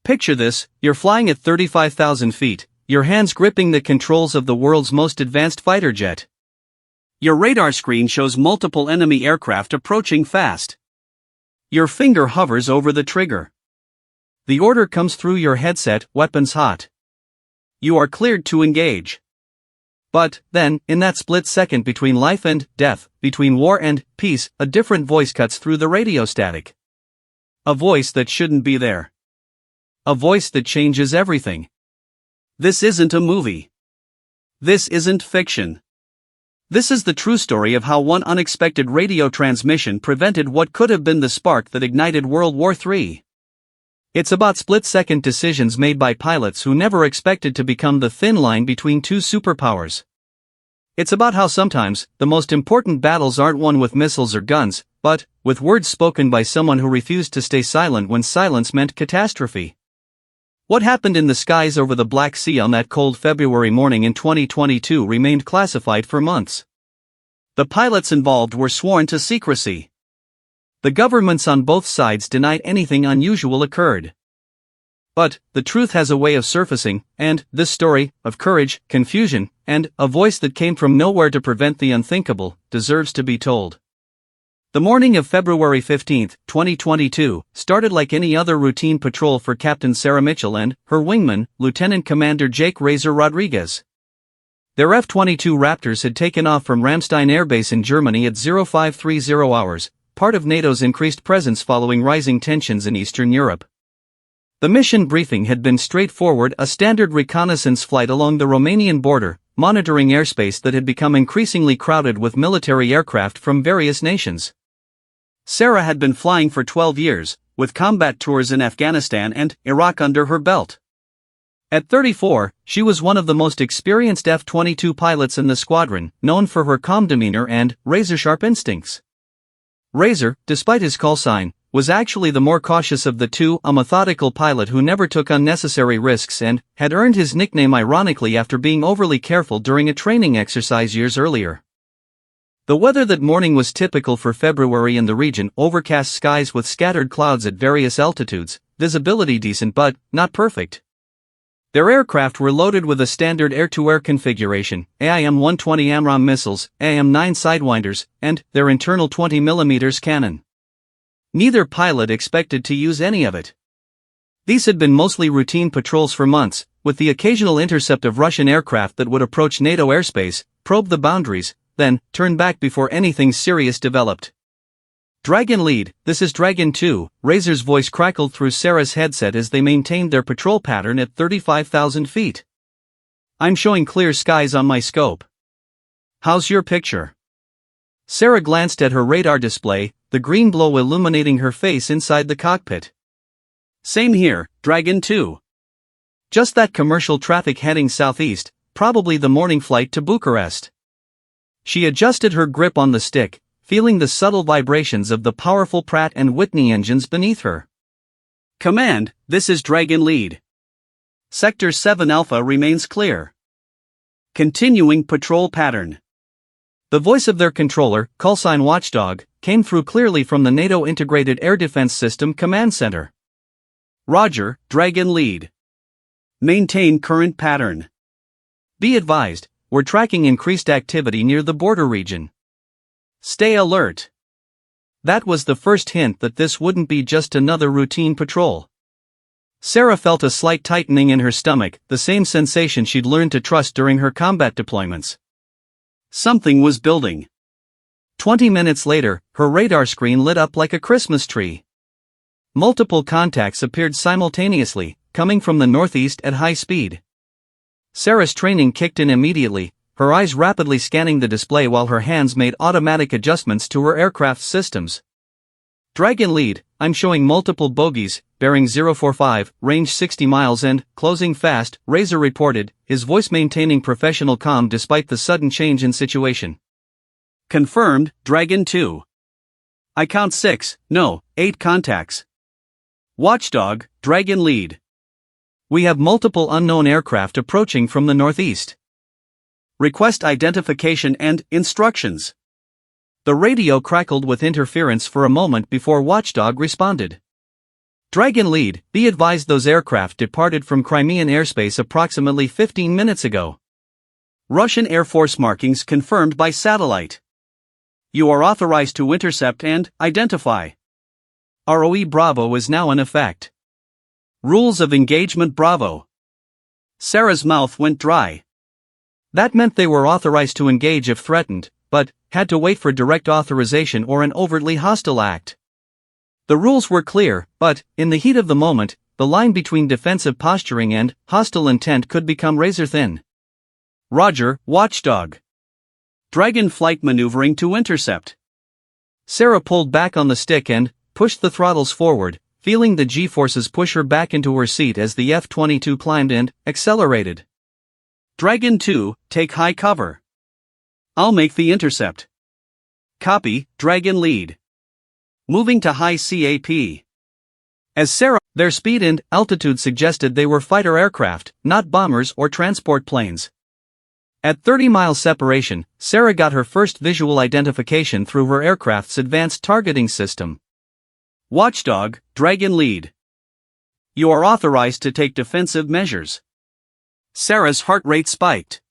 Picture this, you're flying at 35,000 feet, your hands gripping the controls of the world's most advanced fighter jet. Your radar screen shows multiple enemy aircraft approaching fast. Your finger hovers over the trigger. The order comes through your headset, weapons hot. You are cleared to engage. But, then, in that split second between life and death, between war and peace, a different voice cuts through the radio static. A voice that shouldn't be there. A voice that changes everything. This isn't a movie. This isn't fiction. This is the true story of how one unexpected radio transmission prevented what could have been the spark that ignited World War III. It's about split-second decisions made by pilots who never expected to become the thin line between two superpowers. It's about how sometimes, the most important battles aren't won with missiles or guns, but with words spoken by someone who refused to stay silent when silence meant catastrophe. What happened in the skies over the Black Sea on that cold February morning in 2022 remained classified for months. The pilots involved were sworn to secrecy. The governments on both sides denied anything unusual occurred. But the truth has a way of surfacing, and this story, of courage, confusion, and a voice that came from nowhere to prevent the unthinkable, deserves to be told. The morning of February 15, 2022, started like any other routine patrol for Captain Sarah Mitchell and her wingman, Lieutenant Commander Jake Razor Rodriguez. Their F-22 Raptors had taken off from Ramstein Air Base in Germany at 0530 hours, part of NATO's increased presence following rising tensions in Eastern Europe. The mission briefing had been straightforward, a standard reconnaissance flight along the Romanian border, monitoring airspace that had become increasingly crowded with military aircraft from various nations. Sarah had been flying for 12 years, with combat tours in Afghanistan and Iraq under her belt. At 34, she was one of the most experienced F-22 pilots in the squadron, known for her calm demeanor and razor-sharp instincts. Razor, despite his call sign, was actually the more cautious of the two, a methodical pilot who never took unnecessary risks and had earned his nickname ironically after being overly careful during a training exercise years earlier. The weather that morning was typical for February in the region, overcast skies with scattered clouds at various altitudes, visibility decent but not perfect. Their aircraft were loaded with a standard air-to-air configuration, AIM-120 AMRAAM missiles, AIM-9 Sidewinders, and their internal 20mm cannon. Neither pilot expected to use any of it. These had been mostly routine patrols for months, with the occasional intercept of Russian aircraft that would approach NATO airspace, probe the boundaries, then turn back before anything serious developed. Dragon lead, this is Dragon 2, Razor's voice crackled through Sarah's headset as they maintained their patrol pattern at 35,000 feet. I'm showing clear skies on my scope. How's your picture? Sarah glanced at her radar display, the green glow illuminating her face inside the cockpit. Same here, Dragon 2. Just that commercial traffic heading southeast, probably the morning flight to Bucharest. She adjusted her grip on the stick, feeling the subtle vibrations of the powerful Pratt & Whitney engines beneath her. Command, this is Dragon Lead. Sector 7 Alpha remains clear. Continuing patrol pattern. The voice of their controller, callsign Watchdog, came through clearly from the NATO Integrated Air Defense System Command Center. Roger, Dragon Lead. Maintain current pattern. Be advised, we're tracking increased activity near the border region. Stay alert. That was the first hint that this wouldn't be just another routine patrol. Sarah felt a slight tightening in her stomach, the same sensation she'd learned to trust during her combat deployments. Something was building. 20 minutes later, her radar screen lit up like a Christmas tree. Multiple contacts appeared simultaneously, coming from the northeast at high speed. Sarah's training kicked in immediately, her eyes rapidly scanning the display while her hands made automatic adjustments to her aircraft's systems. Dragon lead, I'm showing multiple bogies, bearing 045, range 60 miles and closing fast, Razor reported, his voice maintaining professional calm despite the sudden change in situation. Confirmed, Dragon 2. I count 6, no, 8 contacts. Watchdog, Dragon lead. We have multiple unknown aircraft approaching from the northeast. Request identification and instructions. The radio crackled with interference for a moment before Watchdog responded. Dragon lead, be advised those aircraft departed from Crimean airspace approximately 15 minutes ago. Russian Air Force markings confirmed by satellite. You are authorized to intercept and identify. ROE Bravo is now in effect. Rules of engagement Bravo. Sarah's mouth went dry. That meant they were authorized to engage if threatened, but had to wait for direct authorization or an overtly hostile act. The rules were clear, but, in the heat of the moment, the line between defensive posturing and hostile intent could become razor thin. Roger, Watchdog. Dragon flight maneuvering to intercept. Sarah pulled back on the stick and pushed the throttles forward, feeling the G-forces push her back into her seat as the F-22 climbed and accelerated. Dragon 2, take high cover. I'll make the intercept. Copy, Dragon lead. Moving to high CAP. As Sarah, their speed and altitude suggested they were fighter aircraft, not bombers or transport planes. At 30 miles separation, Sarah got her first visual identification through her aircraft's advanced targeting system. Watchdog, Dragon lead. You are authorized to take defensive measures. Sarah's heart rate spiked.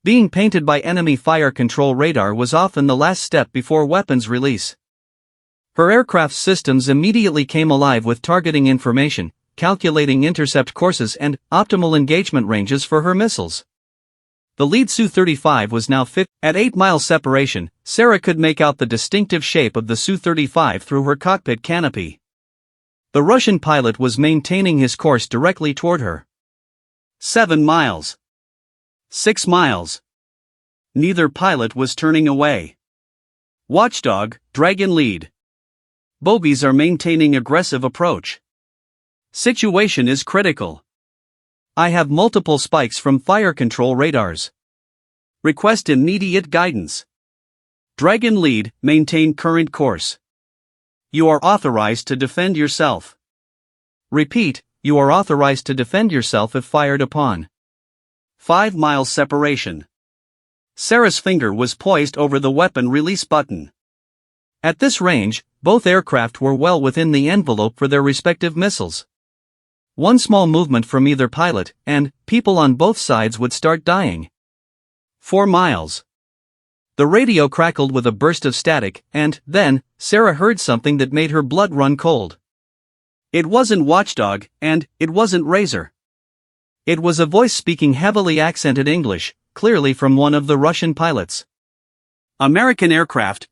Being painted by enemy fire control radar was often the last step before weapons release. Her aircraft's systems immediately came alive with targeting information, calculating intercept courses and optimal engagement ranges for her missiles. The lead Su-35 was now fit. At 8 miles separation, Sarah could make out the distinctive shape of the Su-35 through her cockpit canopy. The Russian pilot was maintaining his course directly toward her. 7 miles. 6 miles. Neither pilot was turning away. Watchdog, Dragon lead. Bogies are maintaining aggressive approach. Situation is critical. I have multiple spikes from fire control radars. Request immediate guidance. Dragon lead, maintain current course. You are authorized to defend yourself. Repeat, you are authorized to defend yourself if fired upon. 5 miles separation. Sarah's finger was poised over the weapon release button. At this range, both aircraft were well within the envelope for their respective missiles. One small movement from either pilot, and people on both sides would start dying. 4 miles. The radio crackled with a burst of static, and then, Sarah heard something that made her blood run cold. It wasn't Watchdog, and it wasn't Razor. It was a voice speaking heavily accented English, clearly from one of the Russian pilots. American aircraft,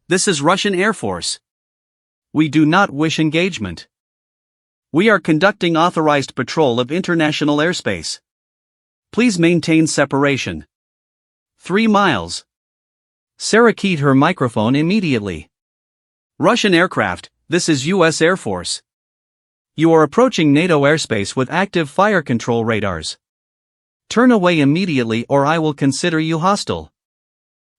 this is Russian Air Force. We do not wish engagement. We are conducting authorized patrol of international airspace. Please maintain separation. 3 miles. Sarah keyed her microphone immediately. Russian aircraft, this is U.S. Air Force. You are approaching NATO airspace with active fire control radars. Turn away immediately or I will consider you hostile.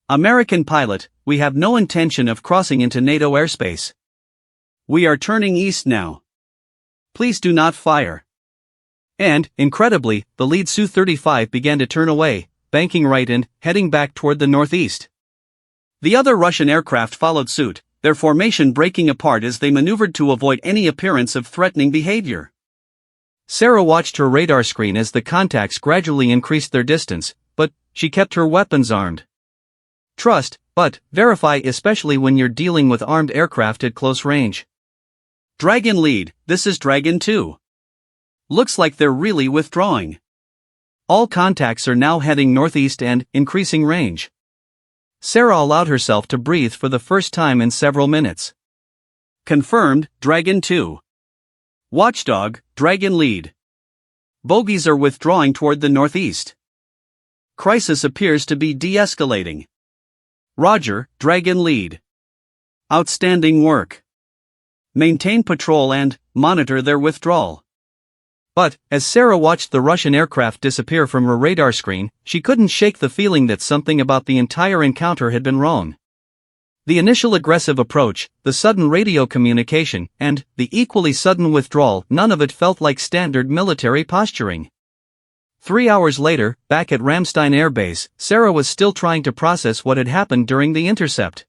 American pilot, we have no intention of crossing into NATO airspace. We are turning east now. Please do not fire. And, incredibly, the lead Su-35 began to turn away, banking right and heading back toward the northeast. The other Russian aircraft followed suit, their formation breaking apart as they maneuvered to avoid any appearance of threatening behavior. Sarah watched her radar screen as the contacts gradually increased their distance, but she kept her weapons armed. Trust, but verify, especially when you're dealing with armed aircraft at close range. Dragon lead, this is Dragon 2. Looks like they're really withdrawing. All contacts are now heading northeast and increasing range. Sarah allowed herself to breathe for the first time in several minutes. Confirmed, Dragon 2. Watchdog, Dragon lead. Bogies are withdrawing toward the northeast. Crisis appears to be de-escalating. Roger, Dragon lead. Outstanding work. Maintain patrol and monitor their withdrawal. But, as Sarah watched the Russian aircraft disappear from her radar screen, she couldn't shake the feeling that something about the entire encounter had been wrong. The initial aggressive approach, the sudden radio communication, and the equally sudden withdrawal, none of it felt like standard military posturing. 3 hours later, back at Ramstein Air Base, Sarah was still trying to process what had happened during the intercept.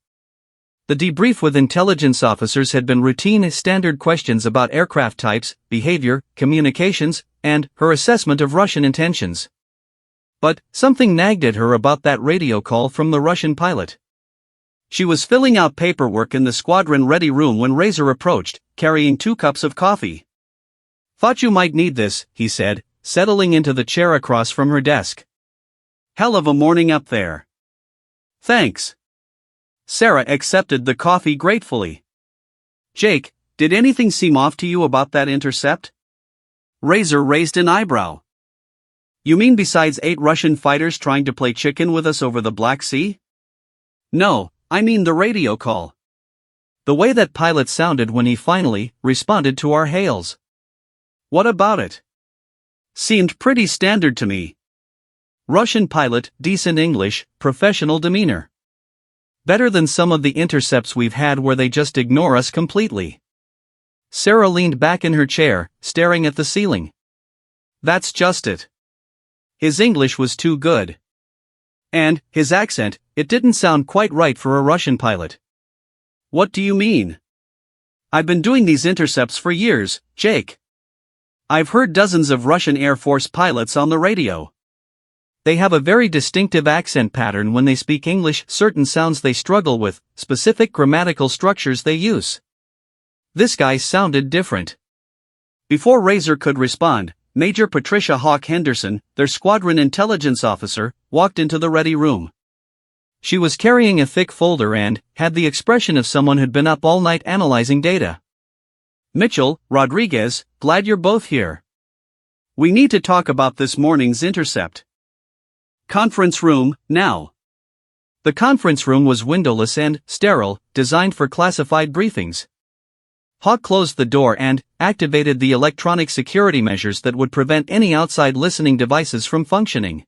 The debrief with intelligence officers had been routine standard questions about aircraft types, behavior, communications, and her assessment of Russian intentions. But something nagged at her about that radio call from the Russian pilot. She was filling out paperwork in the squadron-ready room when Razor approached, carrying 2 cups of coffee. "Thought you might need this," he said, settling into the chair across from her desk. "Hell of a morning up there." "Thanks." Sarah accepted the coffee gratefully. "Jake, did anything seem off to you about that intercept?" Razor raised an eyebrow. "You mean besides 8 Russian fighters trying to play chicken with us over the Black Sea?" "No, I mean the radio call. The way that pilot sounded when he finally responded to our hails." "What about it?" "Seemed pretty standard to me. Russian pilot, decent English, professional demeanor. Better than some of the intercepts we've had where they just ignore us completely." Sarah leaned back in her chair, staring at the ceiling. "That's just it. His English was too good. And his accent, it didn't sound quite right for a Russian pilot." "What do you mean?" "I've been doing these intercepts for years, Jake. I've heard dozens of Russian Air Force pilots on the radio. They have a very distinctive accent pattern when they speak English, certain sounds they struggle with, specific grammatical structures they use. This guy sounded different." Before Razor could respond, Major Patricia Hawk Henderson, their squadron intelligence officer, walked into the ready room. She was carrying a thick folder and had the expression of someone who'd been up all night analyzing data. "Mitchell, Rodriguez, glad you're both here. We need to talk about this morning's intercept. Conference room, now." The conference room was windowless and sterile, designed for classified briefings. Hawk closed the door and activated the electronic security measures that would prevent any outside listening devices from functioning.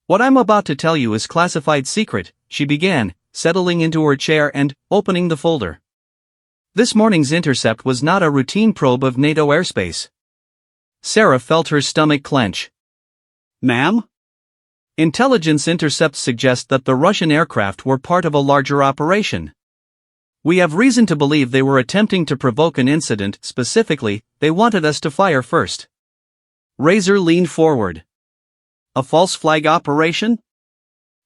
"What I'm about to tell you is classified secret," she began, settling into her chair and opening the folder. This morning's intercept was not a routine probe of NATO airspace. Sarah felt her stomach clench. "Ma'am?" "Intelligence intercepts suggest that the Russian aircraft were part of a larger operation. We have reason to believe they were attempting to provoke an incident, specifically, they wanted us to fire first." Razor leaned forward. "A false flag operation?"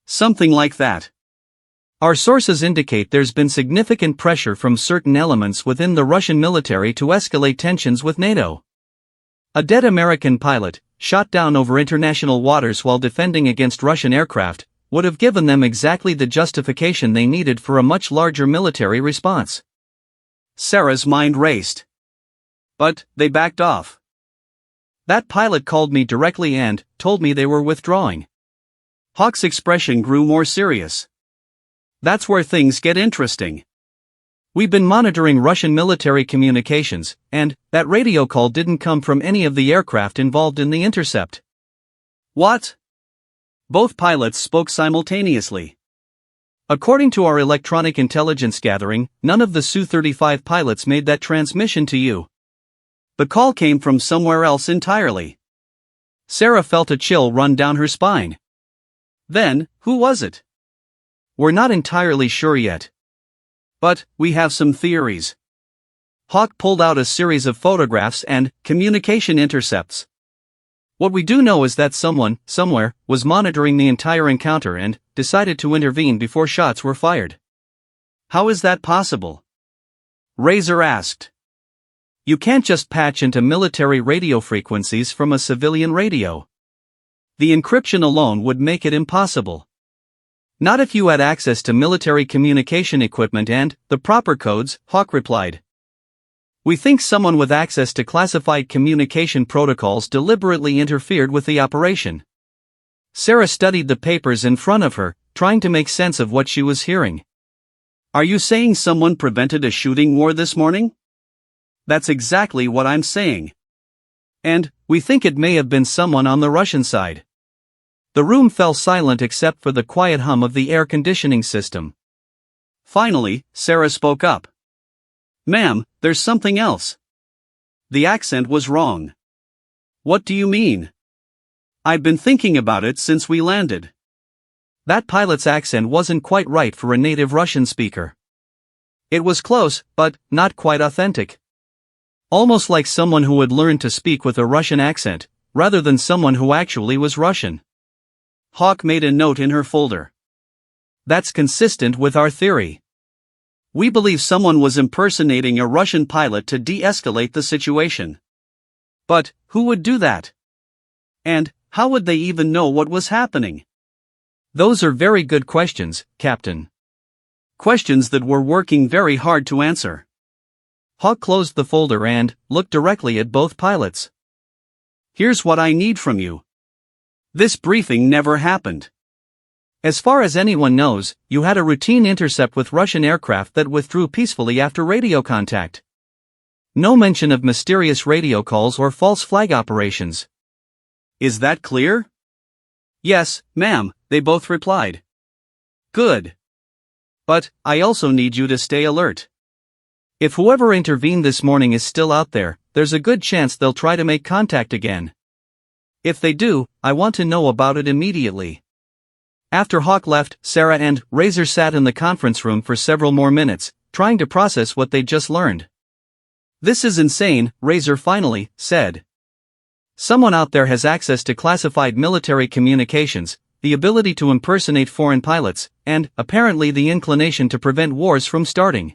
"Something like that. Our sources indicate there's been significant pressure from certain elements within the Russian military to escalate tensions with NATO. A dead American pilot, shot down over international waters while defending against Russian aircraft, would have given them exactly the justification they needed for a much larger military response." Sarah's mind raced. "But they backed off." "That pilot called me directly and told me they were withdrawing." Hawk's expression grew more serious. "That's where things get interesting. We've been monitoring Russian military communications, and that radio call didn't come from any of the aircraft involved in the intercept." "What?" Both pilots spoke simultaneously. "According to our electronic intelligence gathering, none of the Su-35 pilots made that transmission to you. The call came from somewhere else entirely." Sarah felt a chill run down her spine. "Then, who was it?" "We're not entirely sure yet. But we have some theories." Hawk pulled out a series of photographs and communication intercepts. "What we do know is that someone, somewhere, was monitoring the entire encounter and decided to intervene before shots were fired." "How is that possible?" Razor asked. "You can't just patch into military radio frequencies from a civilian radio. The encryption alone would make it impossible. Not if you had access to military communication equipment and the proper codes," Hawk replied. "We think someone with access to classified communication protocols deliberately interfered with the operation." Sarah studied the papers in front of her, trying to make sense of what she was hearing. "Are you saying someone prevented a shooting war this morning?" "That's exactly what I'm saying. And we think it may have been someone on the Russian side." The room fell silent except for the quiet hum of the air conditioning system. Finally, Sarah spoke up. "Ma'am, there's something else. The accent was wrong." "What do you mean?" "I've been thinking about it since we landed. That pilot's accent wasn't quite right for a native Russian speaker. It was close, but not quite authentic. Almost like someone who had learned to speak with a Russian accent, rather than someone who actually was Russian. Hawk made a note in her folder. That's consistent with our theory. We believe someone was impersonating a Russian pilot to de-escalate the situation. But who would do that? And how would they even know what was happening? Those are very good questions, Captain. Questions that we're working very hard to answer. Hawk closed the folder and looked directly at both pilots. Here's what I need from you. This briefing never happened. As far as anyone knows, you had a routine intercept with Russian aircraft that withdrew peacefully after radio contact. No mention of mysterious radio calls or false flag operations. Is that clear? Yes, ma'am, they both replied. Good. But I also need you to stay alert. If whoever intervened this morning is still out there, there's a good chance they'll try to make contact again. If they do, I want to know about it immediately. After Hawk left, Sarah and Razor sat in the conference room for several more minutes, trying to process what they'd just learned. This is insane, Razor finally said. Someone out there has access to classified military communications, the ability to impersonate foreign pilots, and, apparently, the inclination to prevent wars from starting.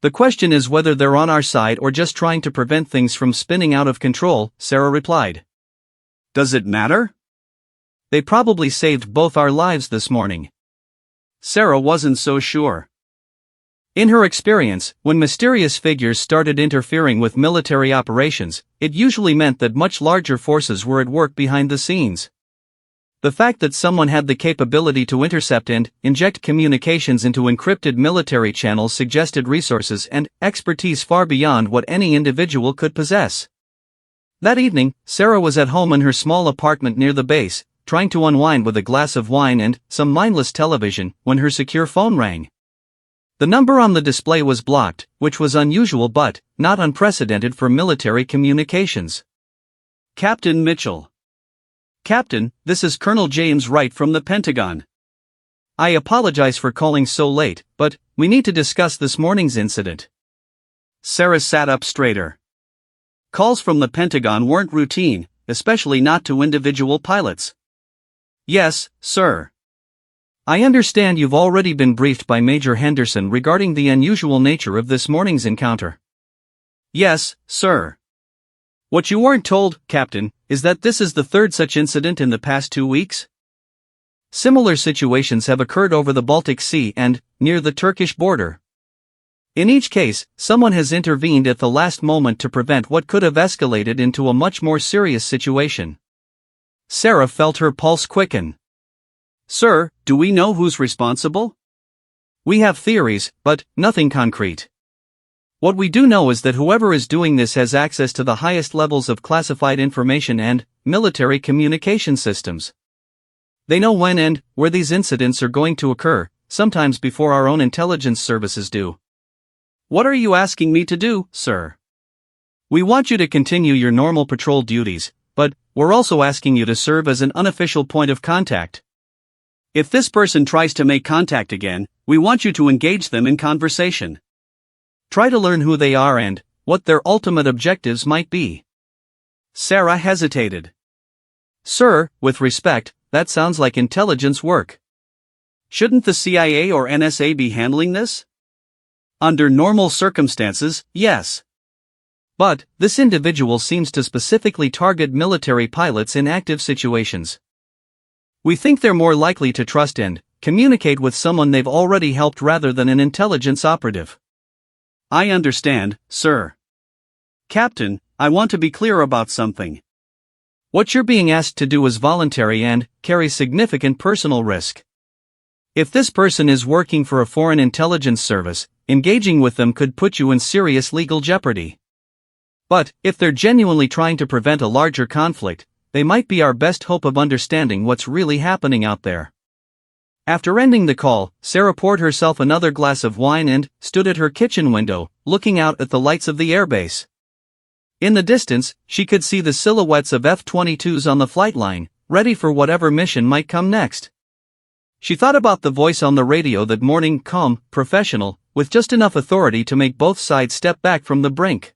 The question is whether they're on our side or just trying to prevent things from spinning out of control, Sarah replied. Does it matter? They probably saved both our lives this morning. Sarah wasn't so sure. In her experience, when mysterious figures started interfering with military operations, it usually meant that much larger forces were at work behind the scenes. The fact that someone had the capability to intercept and inject communications into encrypted military channels suggested resources and expertise far beyond what any individual could possess. That evening, Sarah was at home in her small apartment near the base, trying to unwind with a glass of wine and some mindless television, when her secure phone rang. The number on the display was blocked, which was unusual but not unprecedented for military communications. Captain Mitchell. Captain, this is Colonel James Wright from the Pentagon. I apologize for calling so late, but we need to discuss this morning's incident. Sarah sat up straighter. Calls from the Pentagon weren't routine, especially not to individual pilots. Yes, sir. I understand you've already been briefed by Major Henderson regarding the unusual nature of this morning's encounter. Yes, sir. What you weren't told, Captain, is that this is the third such incident in the past 2 weeks. Similar situations have occurred over the Baltic Sea and near the Turkish border. In each case, someone has intervened at the last moment to prevent what could have escalated into a much more serious situation. Sarah felt her pulse quicken. Sir, do we know who's responsible? We have theories, but nothing concrete. What we do know is that whoever is doing this has access to the highest levels of classified information and military communication systems. They know when and where these incidents are going to occur, sometimes before our own intelligence services do. What are you asking me to do, sir? We want you to continue your normal patrol duties, but we're also asking you to serve as an unofficial point of contact. If this person tries to make contact again, we want you to engage them in conversation. Try to learn who they are and what their ultimate objectives might be. Sarah hesitated. Sir, with respect, that sounds like intelligence work. Shouldn't the CIA or NSA be handling this? Under normal circumstances, yes. But this individual seems to specifically target military pilots in active situations. We think they're more likely to trust and communicate with someone they've already helped rather than an intelligence operative. I understand, sir. Captain, I want to be clear about something. What you're being asked to do is voluntary and carries significant personal risk. If this person is working for a foreign intelligence service, engaging with them could put you in serious legal jeopardy. But if they're genuinely trying to prevent a larger conflict, they might be our best hope of understanding what's really happening out there. After ending the call, Sarah poured herself another glass of wine and stood at her kitchen window, looking out at the lights of the airbase. In the distance, she could see the silhouettes of F-22s on the flight line, ready for whatever mission might come next. She thought about the voice on the radio that morning, calm, professional, with just enough authority to make both sides step back from the brink.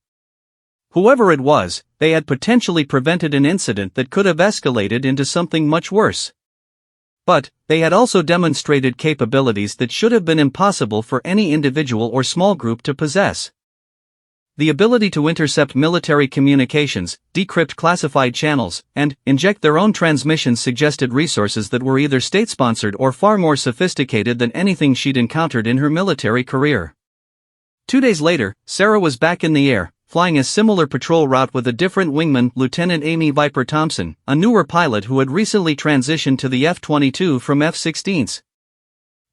Whoever it was, they had potentially prevented an incident that could have escalated into something much worse. But, they had also demonstrated capabilities that should have been impossible for any individual or small group to possess. The ability to intercept military communications, decrypt classified channels, and inject their own transmissions suggested resources that were either state-sponsored or far more sophisticated than anything she'd encountered in her military career. 2 days later, Sarah was back in the air, flying a similar patrol route with a different wingman, Lieutenant Amy Viper Thompson, a newer pilot who had recently transitioned to the F-22 from F-16s.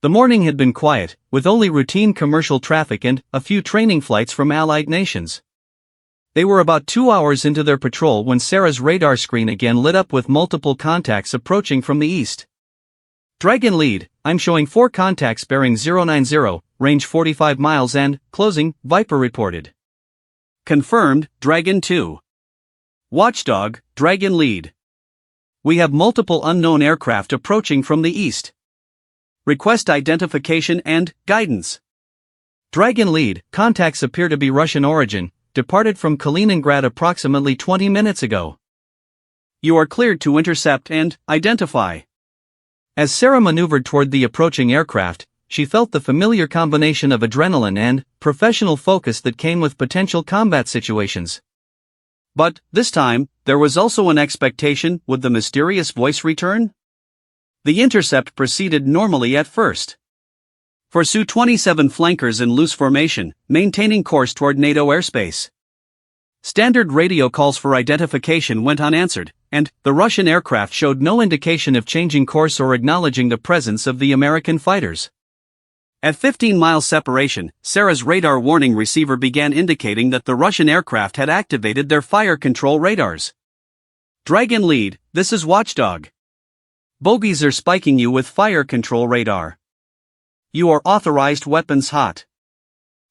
The morning had been quiet, with only routine commercial traffic and a few training flights from allied nations. They were about 2 hours into their patrol when Sarah's radar screen again lit up with multiple contacts approaching from the east. Dragon lead, I'm showing 4 contacts bearing 090, range 45 miles and, closing, Viper reported. Confirmed, Dragon 2. Watchdog, Dragon lead. We have multiple unknown aircraft approaching from the east. Request identification and guidance. Dragon lead, contacts appear to be Russian origin, departed from Kaliningrad approximately 20 minutes ago. You are cleared to intercept and identify. As Sarah maneuvered toward the approaching aircraft, she felt the familiar combination of adrenaline and professional focus that came with potential combat situations. But, this time, there was also an expectation. Would the mysterious voice return? The intercept proceeded normally at first. For Su-27 flankers in loose formation, maintaining course toward NATO airspace. Standard radio calls for identification went unanswered, and the Russian aircraft showed no indication of changing course or acknowledging the presence of the American fighters. At 15 miles separation, Sarah's radar warning receiver began indicating that the Russian aircraft had activated their fire control radars. Dragon lead, this is Watchdog. Bogies are spiking you with fire control radar. You are authorized weapons hot.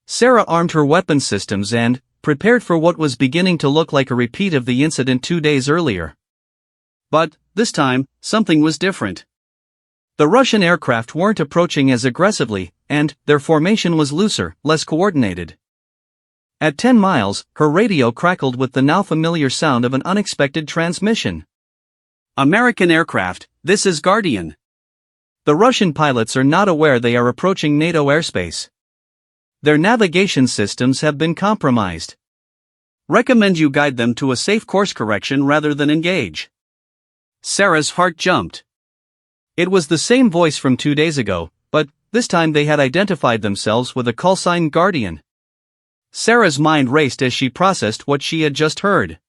Sarah armed her weapon systems and prepared for what was beginning to look like a repeat of the incident 2 days earlier. But, this time, something was different. The Russian aircraft weren't approaching as aggressively, and their formation was looser, less coordinated. At 10 miles, her radio crackled with the now familiar sound of an unexpected transmission. American aircraft, this is Guardian. The Russian pilots are not aware they are approaching NATO airspace. Their navigation systems have been compromised. Recommend you guide them to a safe course correction rather than engage. Sarah's heart jumped. It was the same voice from 2 days ago, but this time they had identified themselves with a callsign Guardian. Sarah's mind raced as she processed what she had just heard.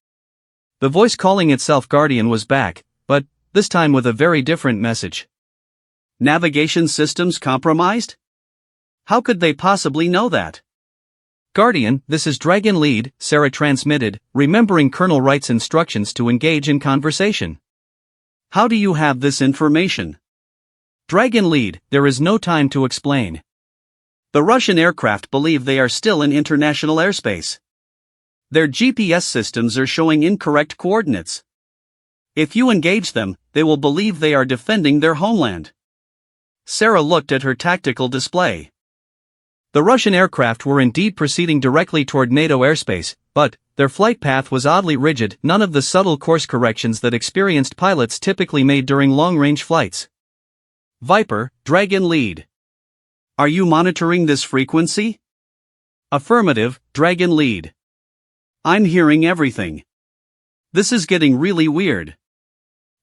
The voice calling itself Guardian was back, but this time with a very different message. Navigation systems compromised? How could they possibly know that? Guardian, this is Dragon lead, Sarah transmitted, remembering Colonel Wright's instructions to engage in conversation. How do you have this information? Dragon lead, there is no time to explain. The Russian aircraft believe they are still in international airspace. Their GPS systems are showing incorrect coordinates. If you engage them, they will believe they are defending their homeland. Sarah looked at her tactical display. The Russian aircraft were indeed proceeding directly toward NATO airspace, but their flight path was oddly rigid, none of the subtle course corrections that experienced pilots typically made during long-range flights. Viper, Dragon lead. Are you monitoring this frequency? Affirmative, Dragon lead. I'm hearing everything. This is getting really weird.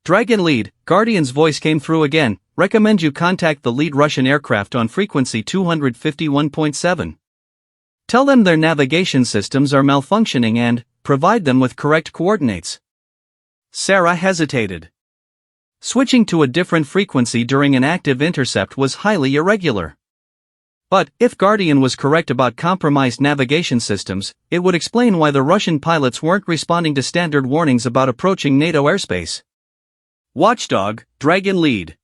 Dragon lead, Guardian's voice came through again. Recommend you contact the lead Russian aircraft on frequency 251.7. Tell them their navigation systems are malfunctioning and provide them with correct coordinates. Sarah hesitated. Switching to a different frequency during an active intercept was highly irregular. But, if Guardian was correct about compromised navigation systems, it would explain why the Russian pilots weren't responding to standard warnings about approaching NATO airspace. Watchdog, Dragon lead.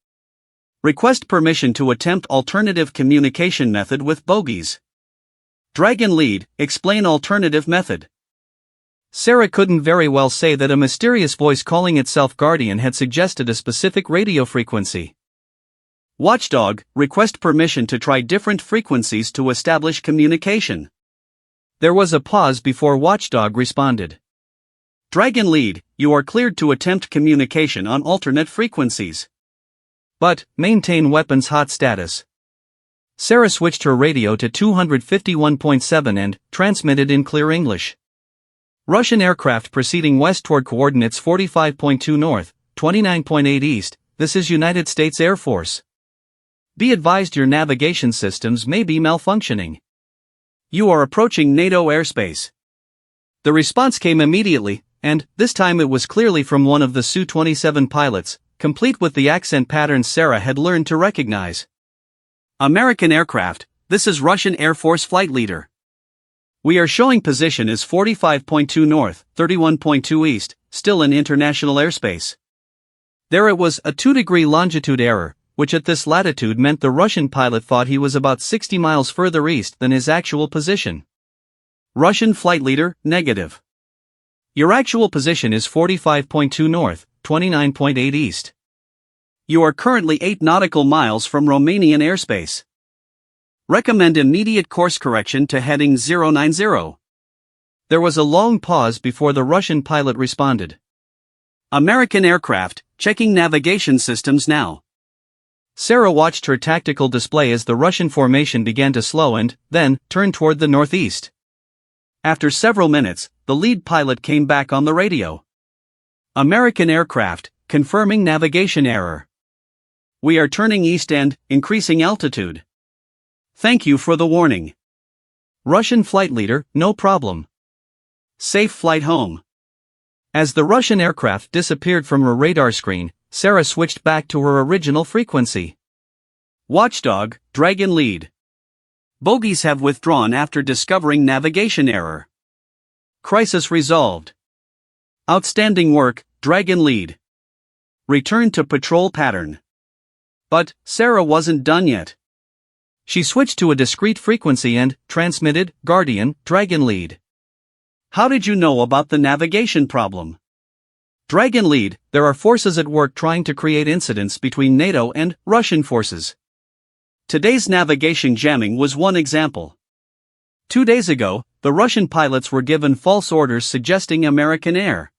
Request permission to attempt alternative communication method with bogies. Dragon lead, explain alternative method. Sarah couldn't very well say that a mysterious voice calling itself Guardian had suggested a specific radio frequency. Watchdog, request permission to try different frequencies to establish communication. There was a pause before Watchdog responded. Dragon lead, you are cleared to attempt communication on alternate frequencies. But, maintain weapons hot status. Sarah switched her radio to 251.7 and transmitted in clear English. Russian aircraft proceeding west toward coordinates 45.2 north, 29.8 east, this is United States Air Force. Be advised your navigation systems may be malfunctioning. You are approaching NATO airspace. The response came immediately, and, this time it was clearly from one of the Su-27 pilots, complete with the accent patterns Sarah had learned to recognize. American aircraft, this is Russian Air Force flight leader. We are showing position as 45.2 north, 31.2 east, still in international airspace. There it was, a 2-degree longitude error, which at this latitude meant the Russian pilot thought he was about 60 miles further east than his actual position. Russian flight leader, negative. Your actual position is 45.2 north, 29.8 east. You are currently 8 nautical miles from Romanian airspace. Recommend immediate course correction to heading 090. There was a long pause before the Russian pilot responded. American aircraft, checking navigation systems now. Sarah watched her tactical display as the Russian formation began to slow and, then, turn toward the northeast. After several minutes, the lead pilot came back on the radio. American aircraft, confirming navigation error. We are turning east and increasing altitude. Thank you for the warning. Russian flight leader, no problem. Safe flight home. As the Russian aircraft disappeared from her radar screen, Sarah switched back to her original frequency. Watchdog, Dragon lead. Bogies have withdrawn after discovering navigation error. Crisis resolved. Outstanding work, Dragon lead. Return to patrol pattern. But, Sarah wasn't done yet. She switched to a discrete frequency and transmitted, Guardian, Dragon lead. How did you know about the navigation problem? Dragon lead, there are forces at work trying to create incidents between NATO and Russian forces. Today's navigation jamming was one example. 2 days ago, the Russian pilots were given false orders suggesting American air.